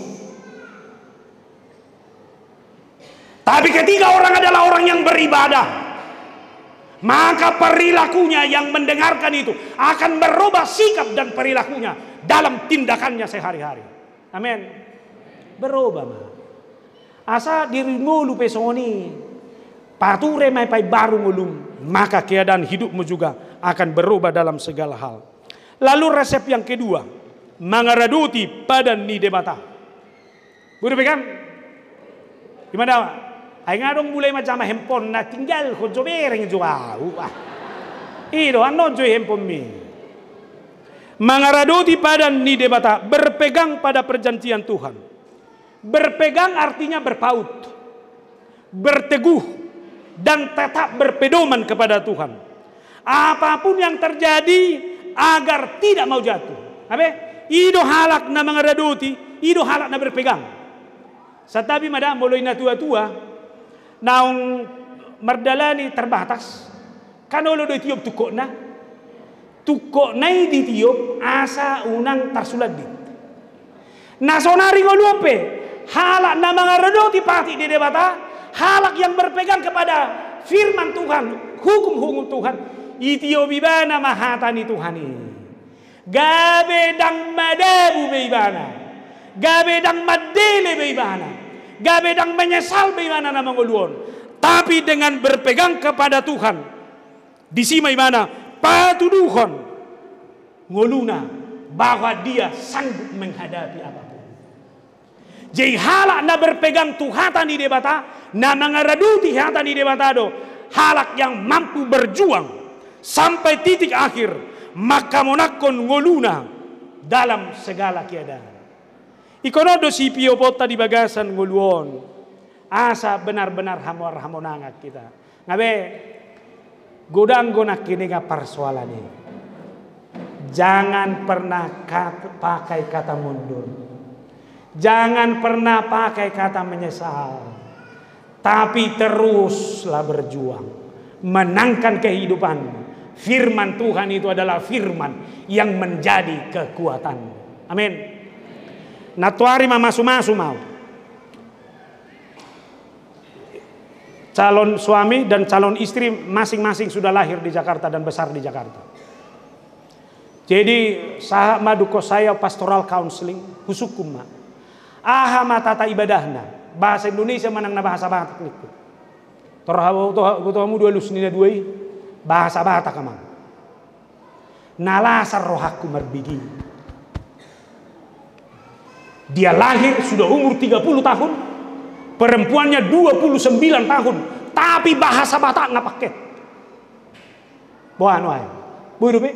Tapi ketika orang adalah orang yang beribadah, maka perilakunya yang mendengarkan itu akan berubah sikap dan perilakunya dalam tindakannya sehari-hari. Amin. Berubah mah. Asa dirimu lupa soni. Pature mai pai baru ngulum. Maka keadaan hidupmu juga akan berubah dalam segala hal. Lalu resep yang kedua. Mangaraduti pada ni debata. Boleh pegang? Gimana? Ay nga dong mulai macam handphone na tinggal ko jobereng jauh. Iro ano jo handphone mi. Mangaradoti pada ni debata berpegang pada perjanjian Tuhan. Berpegang artinya berpaut, berteguh dan tetap berpedoman kepada Tuhan. Apapun yang terjadi agar tidak mau jatuh. Abe, ido halak na mangaradoti, ido halak na berpegang. Satabi madam mulai na tua-tua. Naung merdalani terbatas. Kanolo do tiup tukok na. Tukok na di tiup asa unang tarsulat dit. Nasonari ngolupe. Halak na mga redoti pati di debata. Halak yang berpegang kepada firman Tuhan. Hukum-hukum Tuhan. Itio bibana mahatani Tuhan ini. Gabe dang madabu beibana. Gabe dang madele beibana. Gabe dang menyesal bagaimana nama ngoluon. Tapi dengan berpegang kepada Tuhan. Di sini mana patuduhon ngoluna bahwa dia sanggup menghadapi apapun. Jadi halak na berpegang Tuhatan di debata. Na mangaraduti hatan di debata do. Halak yang mampu berjuang. Sampai titik akhir. Maka monakon ngoluna. Dalam segala keadaan. Ikonodo si piopota di bagasan nguluon. Asa benar-benar hamor-hamonangat kita. Ngabe, godang nak kini nga persoalan ini. Jangan pernah pakai kata mundur. Jangan pernah pakai kata menyesal. Tapi teruslah berjuang. Menangkan kehidupan. Firman Tuhan itu adalah firman yang menjadi kekuatan. Amin. Natuari mamasu-masu mau. calon suami dan calon istri masing-masing sudah lahir di Jakarta dan besar di Jakarta. Jadi saha maduko saya pastoral counseling husukum ma. Aha matata ibadahna. Bahasa Indonesia manang na bahasa Batak niku. Torahamu dua lusnina duai bahasa Batak kamang. Nalasar rohaku marbigi. Dia lahir sudah umur 30 tahun. Perempuannya 29 tahun, tapi bahasa Batak nggak pakai. Bukan wahai, burupe.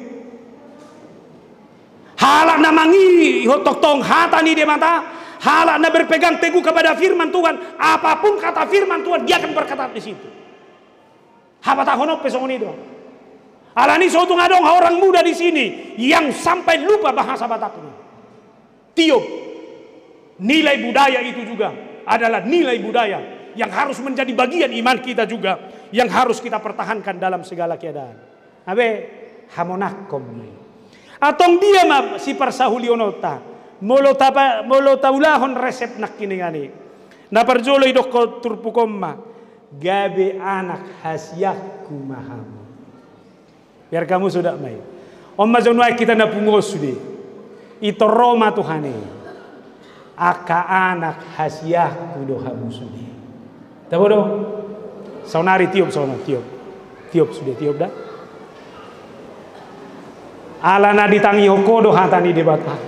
Halak na mangi hotok tong hata ni dia mata, halak na berpegang teguh kepada firman Tuhan. Apapun kata firman Tuhan, dia akan berkata di situ. Hapa tak honok pesong itu. Alani suatu ngadong orang muda di sini yang sampai lupa bahasa Bataknya. Tiup, nilai budaya itu juga adalah nilai budaya yang harus menjadi bagian iman kita juga, yang harus kita pertahankan dalam segala keadaan. Abe hamonakom. Atong dia mah si persahulionota molo taulahon resep nak kiningani. Na perjolo idok turpukomma gabe anak hasyakku maham. Biar kamu sudah mai. Omma jonwai kita na pungos di. Ito Roma Tuhane. Aka anak hasyah kudoha musudi. Tahu dong? Saunari tiup sauna tiup sudah tiup dah. Alana ditangi hokodo hatani debata.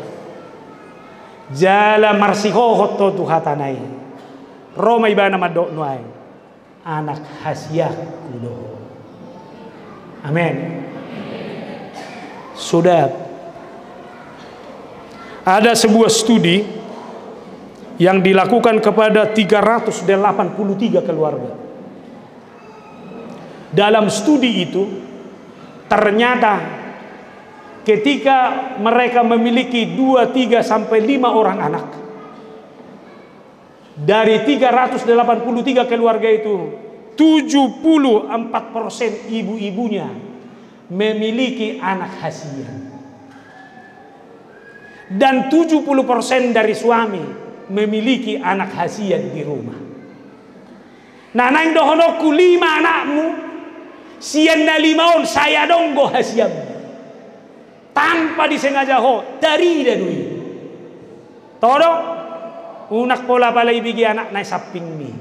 Jala marsiho hoto tu hatanai. Roma ibana madok nuai. Anak hasyah kudoho. Amin. Sudah. Ada sebuah studi yang dilakukan kepada 383 keluarga. Dalam studi itu ternyata ketika mereka memiliki 2, 3 sampai 5 orang anak, dari 383 keluarga itu 74% ibu-ibunya memiliki anak hasyah. Dan 70% dari suami memiliki anak hasiat di rumah. Nah, nang dohonoku 5 anakmu, sian na 5 on saya donggo hasiam. Tanpa disengaja ho, dari dadui. Todo, unak pola pala ibigi anak na saping mi.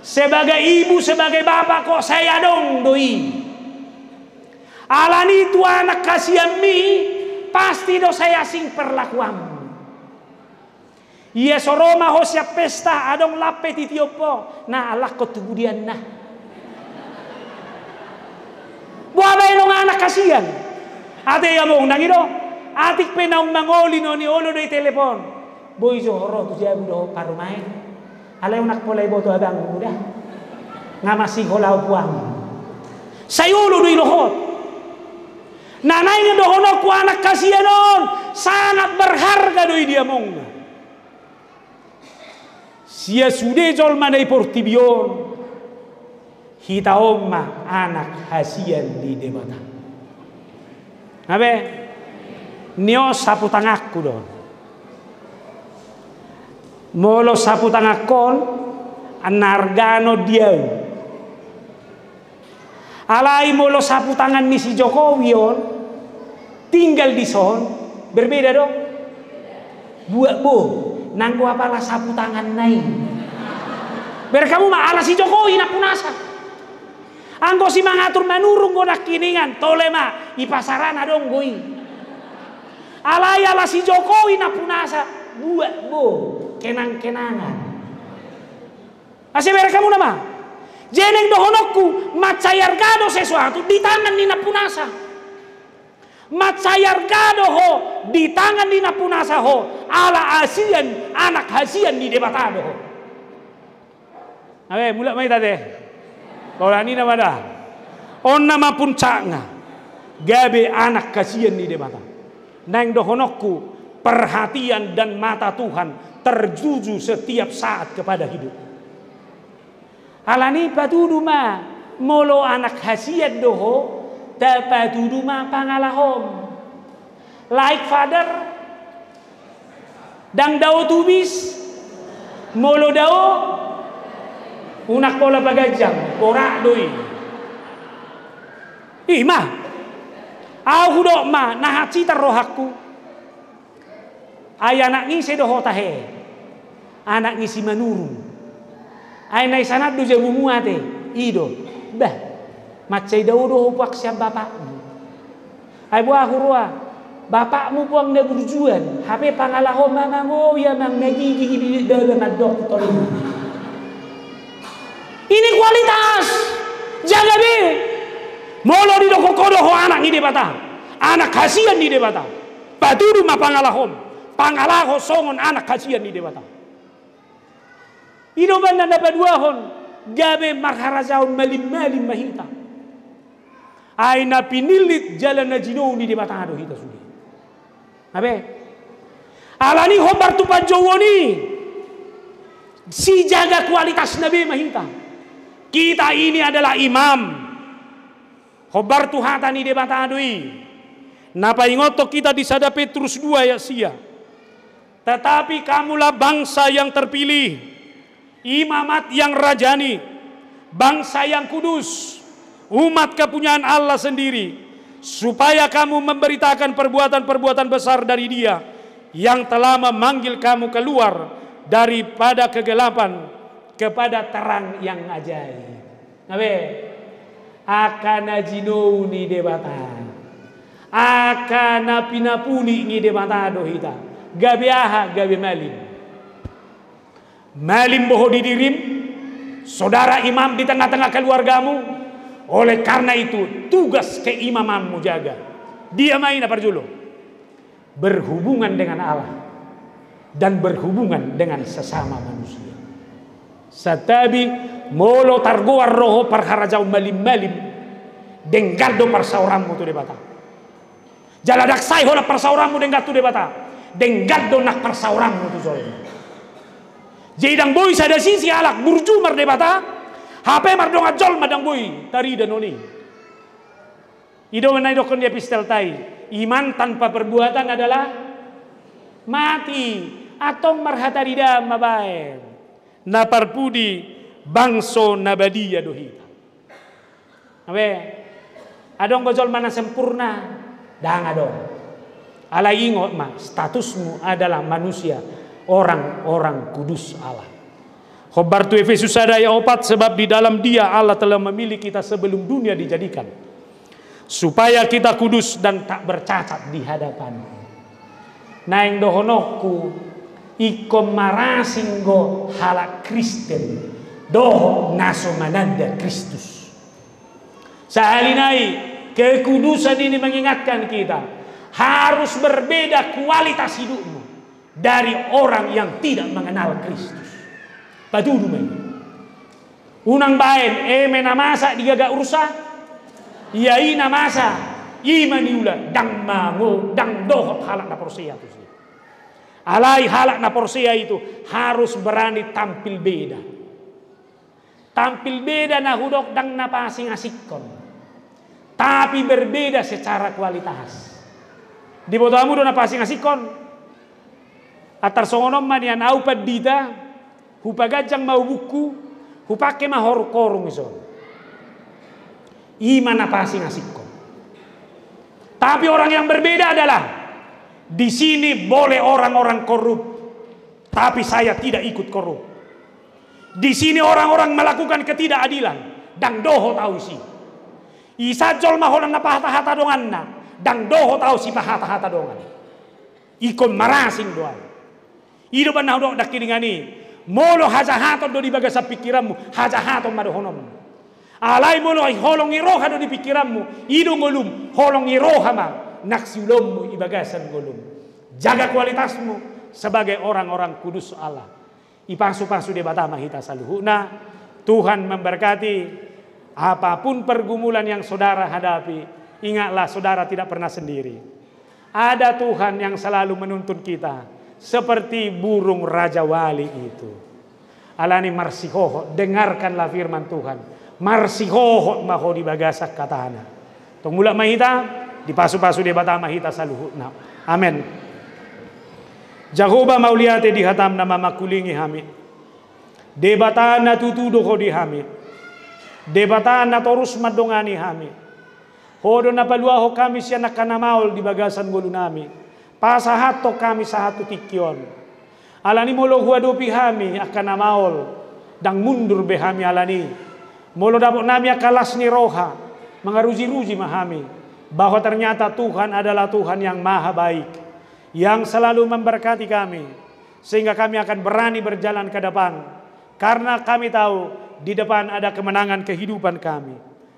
Sebagai ibu, sebagai bapak kok saya dong doi. Alani itu anak kasihan mi, pasti do saya sing perlakuan. Iya soroma ho siap pesta adong lape titiopo na alak ko tubudian na. Buah bailong anak kasihan. Ate yamong nangido. Atik penaung mangoli no ni olo do telepon. Boy johoro tu jabu do parumain. Alay unak polay boto abang muda. Ngamasi holau puang. Sayulo do ilohot. Nanay nga dohono ko anak kasihan on. Sangat berharga do dia mong. Sia sude jol manai portibion hita omma anak hasian di debata. Abe nio sapu tangakku don. Molo sapu tangakon anargano diau. Alai molo sapu tangan ni si Jokowi on tinggal di son berbeda dong. Buat bu nanggo apalah sapu tangan nai. Biar kamu mah ala si Jokowi nak punasa. Anggo si mangatur manurung go nak kiningan tole mah i pasaran adong goi. Ala si Jokowi nak punasa buat bo kenang-kenangan. Ase biar kamu nama. Jeneng dohonokku macayar gado sesuatu di tangan ni nak punasa. Macayar gado ho di tangan ni nak punasa ho ala asian anak hasian di debatado ho. Awe mulak mai tade. Kalau ni nama dah. On nama puncaknya gabe anak kasian di debata. Nang dohonokku perhatian dan mata Tuhan terjuju setiap saat kepada hidup. Alani patudu ma molo anak hasiat doho tapatudu ma pangalahom. Like father dang dao tubis molo dao Unak pola pagajang, porak doi. Ih mah, aku dok mah nahat cita rohaku. Ay anak ngisi doho tahe, anak ngisi manuru. Ay nai sanat do jamu muate, ido, bah, macai daw doho puak siap bapakmu. Ay buah hurua, bapakmu puang na berjuan, hape pangalaho mangango ya mang nagigigi dalam doktor ini. Ini kualitas, jaga be. Molo di doko kodoho anak ni debata, anak kasihan ni debata. Patudu ma pangalahom, pangalaho songon anak kasihan ni debata. Ino banda dapat dua hon, gabe marharazaun malim mahita. Aina pinilit jalan najino ni debata ado hita sudi. Abe, alani hobar tu panjowo ni, si jaga kualitas nabi mahita. Kita ini adalah imam. Khobar tuhata ni debata adui. Napa ingoto kita di sada Petrus 2 ayat sia. Tetapi kamulah bangsa yang terpilih, imamat yang rajani, bangsa yang kudus, umat kepunyaan Allah sendiri, supaya kamu memberitakan perbuatan-perbuatan besar dari Dia yang telah memanggil kamu keluar daripada kegelapan kepada terang yang ajaib. Nabe, akan ajino ni debata, akan napinapuni ni debata dohita, gabe aha gabe malim, malim boho didirim, saudara imam di tengah-tengah keluargamu. Oleh karena itu tugas keimamanmu jaga. Dia main apa dulu? Berhubungan dengan Allah dan berhubungan dengan sesama manusia. Satabi molo targoar roho parharajau malim denggardo parsaurammu tu debata. Jaladak sai hola parsaurammu denggardo debata. Denggardo nak parsaurammu tu soalnya. Jidang boy sada sisi alak burju mar debata. HP mardonga jol madang boy tari danoni. Ido menai dokon dia pistel tai. Iman tanpa perbuatan adalah mati atau marhatarida mabae. Naparpudi bangso nabadia dohita. Abe, adong gojol mana sempurna, dang adong. Ala ingot ma, statusmu adalah manusia, orang-orang kudus Allah. Khobar tu Efesus ayat 4, sebab di dalam Dia Allah telah memilih kita sebelum dunia dijadikan, supaya kita kudus dan tak bercacat di hadapan-Nya. Naing dohonokku ikom marasinggo halak Kristen doho naso mananda Kristus. Sahalinai kekudusan ini mengingatkan kita harus berbeda kualitas hidupmu dari orang yang tidak mengenal Kristus. Patudu main. Unang baen menamasa digaga ursa, iai namasa imaniula dang mango dang doho halak na porsia tu. Alai halak na porsia itu harus berani tampil beda. Tampil beda na hudok dang napasing asikon. Tapi berbeda secara kualitas. Di botamu do napasing asikon. Atar songonom manian au padita, hupagajang mau buku, hupake mahor korung ison. Ima napasing asikon. Tapi orang yang berbeda adalah di sini boleh orang-orang korup, tapi saya tidak ikut korup. Di sini orang-orang melakukan ketidakadilan, dang doho tahu si. Isajol maholan na pahata-hata dongan na, dang doho tahu si pahata-hata dongan. Ikon marasing doan. Ido ban naudok dakiringani, molo hajahaton do di bagasa pikiranmu, hajahaton madohonom. Alai molo ay holong iroha do di pikiranmu, ido ngolum holong iroha ma. Naksilommu ibagasan golum. Jaga kualitasmu sebagai orang-orang kudus Allah. Ipangsu-pangsu debata mahita saluhuna. Tuhan memberkati. Apapun pergumulan yang saudara hadapi, ingatlah saudara tidak pernah sendiri. Ada Tuhan yang selalu menuntun kita seperti burung Raja Wali itu. Alani marsihoho, dengarkanlah firman Tuhan. Marsihoho maho di bagasak katana. Tung mula mahita di pasu-pasu debata mahita saluhuna. Amen. Jahoba mauliate dihatam nama makulingi hami. Debatan na tutudo ko di hami. Debatan na torus madongani hami. Hodo na paluaho kami siya nakanamaol di bagasan gulo nami. Pasahato kami sa hatu tikyon. Alani molo huadopi hami akan namaol. Dang mundur behami alani. Molo dapok nami akalas ni roha. Mengaruji-ruji mahami. Bahwa ternyata Tuhan adalah Tuhan yang maha baik. Yang selalu memberkati kami. Sehingga kami akan berani berjalan ke depan. Karena kami tahu di depan ada kemenangan kehidupan kami.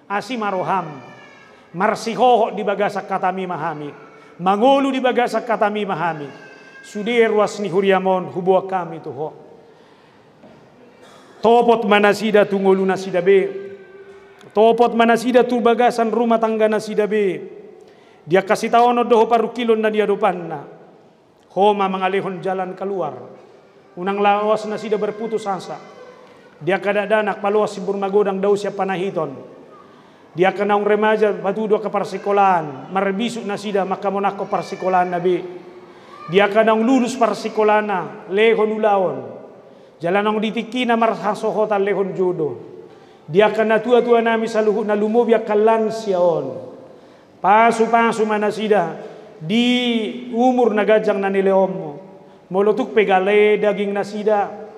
Asimaroham. Marsihoho di bagasak katami mahami. Mangulu di bagasak katami mahami. Sudir wasni huriamon hubuak kami tuho. Topot manasida tungulu nasida be. Topot manasida tu bagasan rumah tangga nasida be. Dia kasih tahu no doho paru kilon na dia depan na. Homa mengalihon jalan keluar. Unang lawas nasida berputus asa. Dia kadadanak paluas si burmagodang daw siya panahiton. Dia kenaung remaja patudo ke parsikolahan. Marbisuk nasida makamonako parsikolahan nabi. Dia kenaung lulus parsikolana lehon ulaon. Jalanong ditikina marhasohotan lehon jodoh. Dia kena tua-tua nami saluhut na lumobya kalan siyaon. Pasu-pasu manasida di umur nagajang na nileom mo. Molotuk pegale daging nasida.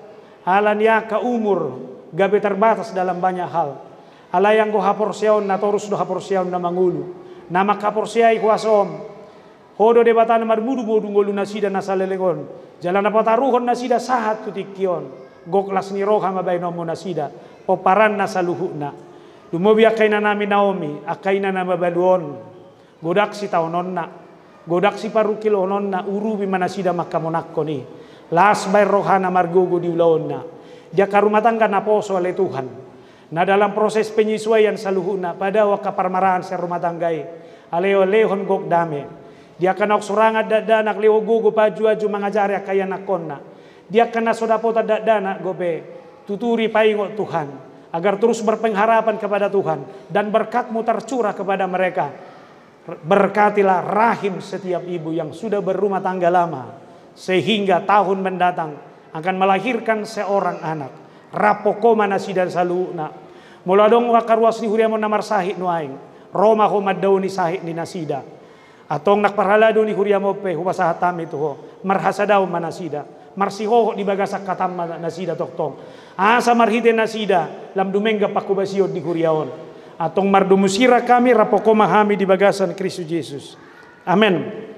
Halan ya ka umur gabe terbatas dalam banyak hal. Alayang ko haporsyaon na torus do haporsyaon na mangulu. Nama kaporsyai kuasom. Hodo debatan marmudu-mudu ngolu nasida nasalelegon. Jalan napataruhon nasida sahat tutikyon. Goklas ni roha mabay nomo nasida. Poparan nasaluhu na. Lumobi akay na namin Naomi. Akay na mabaluon. Godak si taunon na. Godak si parukilonon na. Urubi manasida makamonakko ni. Las bay roha na margugo di ulaon na. Dia karumatangga na poso oleh Tuhan. Na dalam proses penyesuaian saluhuna pada wakaparmarahan sa rumah tanggay. Aleo lehon gok dame. Dia kena surangat dadanak leo gugu paju-aju mengajari kaya nakonna. Dia kena sodapota dadanak gobe. Tuturi paingot Tuhan. Agar terus berpengharapan kepada Tuhan. Dan berkatmu tercurah kepada mereka. Berkatilah rahim setiap ibu yang sudah berumah tangga lama. Sehingga tahun mendatang akan melahirkan seorang anak. Rapoko manasida saluna. Mula dong wakarwas ni huriamon namar sahit nuaing. Roma ho maddaw ni sahit ni nasida. Atong nakparhalado ni huriamo pe humasahatam ito ho. Marhasadaw manasida. Marsiho di bagasak katam nasida toktong. Asa marhite nasida lam dumengga pakubasiod di huriaon. Atong mardumusira kami rapoko mahami di bagasan Kristus Yesus. Amen.